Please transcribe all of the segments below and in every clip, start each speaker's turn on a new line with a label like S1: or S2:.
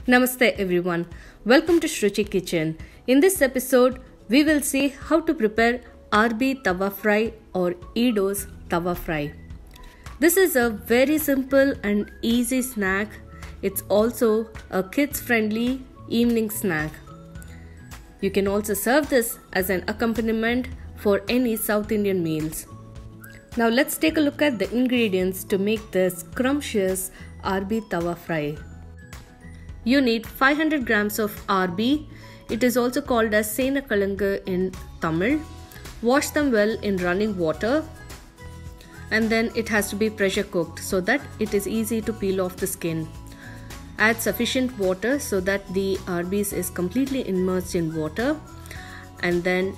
S1: Namaste everyone. Welcome to Shruchi Kitchen. In this episode, we will see how to prepare RB Tawa Fry or Edo's Tawa Fry. This is a very simple and easy snack. It's also a kids-friendly evening snack. You can also serve this as an accompaniment for any South Indian meals. Now let's take a look at the ingredients to make this scrumptious RB Tawa Fry. You need 500 grams of RB. It is also called as Senakalangu in Tamil. Wash them well in running water, and then it has to be pressure cooked so that it is easy to peel off the skin. Add sufficient water so that the RBs is completely immersed in water, and then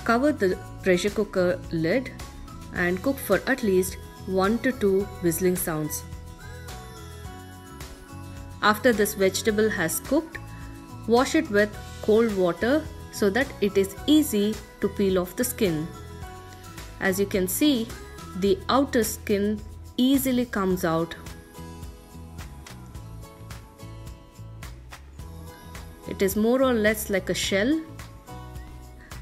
S1: cover the pressure cooker lid and cook for at least 1 to 2 whistling sounds. After this vegetable has cooked, wash it with cold water so that it is easy to peel off the skin. As you can see, the outer skin easily comes out. It is more or less like a shell.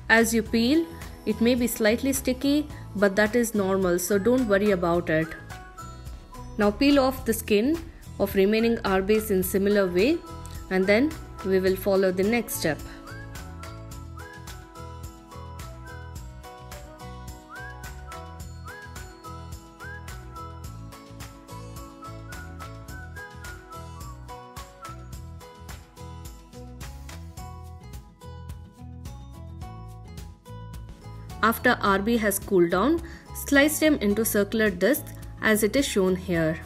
S1: As you peel, it may be slightly sticky, but that is normal, so don't worry about it. Now peel off the skin of remaining RBs in similar way, and then we will follow the next step. After RB has cooled down, slice them into circular discs as it is shown here.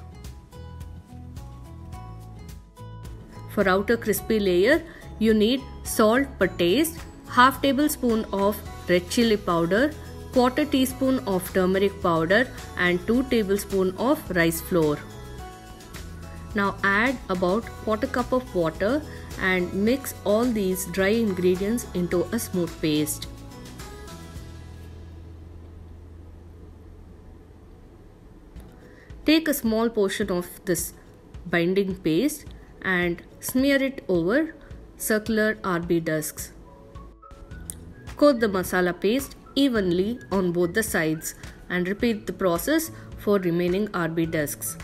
S1: For outer crispy layer, you need salt per taste, half tablespoon of red chili powder, quarter teaspoon of turmeric powder and 2 tablespoons of rice flour. Now add about quarter cup of water and mix all these dry ingredients into a smooth paste. Take a small portion of this binding paste and smear it over circular RB discs. Coat the masala paste evenly on both the sides and repeat the process for remaining RB discs.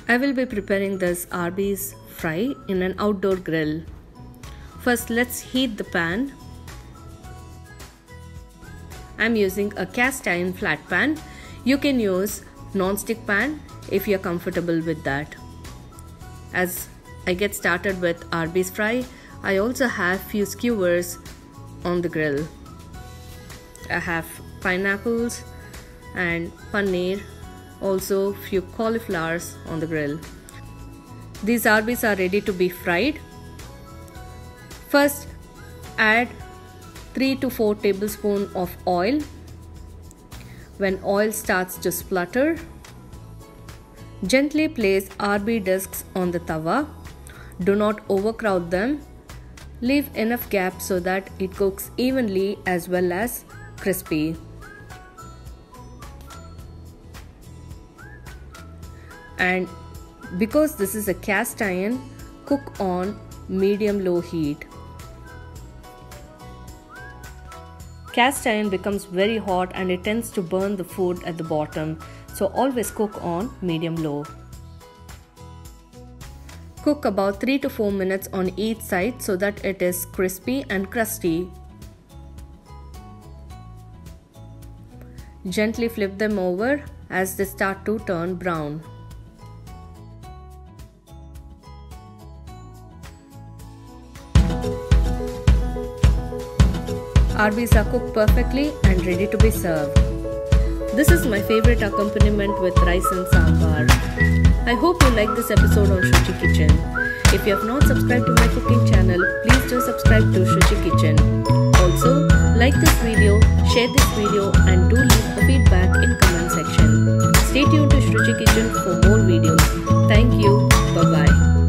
S1: I will be preparing this RB's fry in an outdoor grill. First, let's heat the pan. I'm using a cast iron flat pan. You can use non-stick pan if you're comfortable with that. As I get started with RB's fry, I also have few skewers on the grill. I have pineapples and paneer, also few cauliflowers on the grill. These RBs are ready to be fried. First, add 3 to 4 tablespoons of oil. When oil starts to splutter, gently place RB discs on the tawa. Do not overcrowd them. Leave enough gap so that it cooks evenly as well as crispy. And because this is a cast iron, cook on medium-low heat. Cast iron becomes very hot and it tends to burn the food at the bottom, so always cook on medium-low. Cook about 3 to 4 minutes on each side so that it is crispy and crusty. Gently flip them over as they start to turn brown. RBs are cooked perfectly and ready to be served. This is my favorite accompaniment with rice and sambar. I hope you like this episode on Shruchi Kitchen. If you have not subscribed to my cooking channel, please do subscribe to Shruchi Kitchen. Also, like this video, share this video and do leave a feedback in comment section. Stay tuned to Shruchi Kitchen for more videos. Thank you. Bye-bye.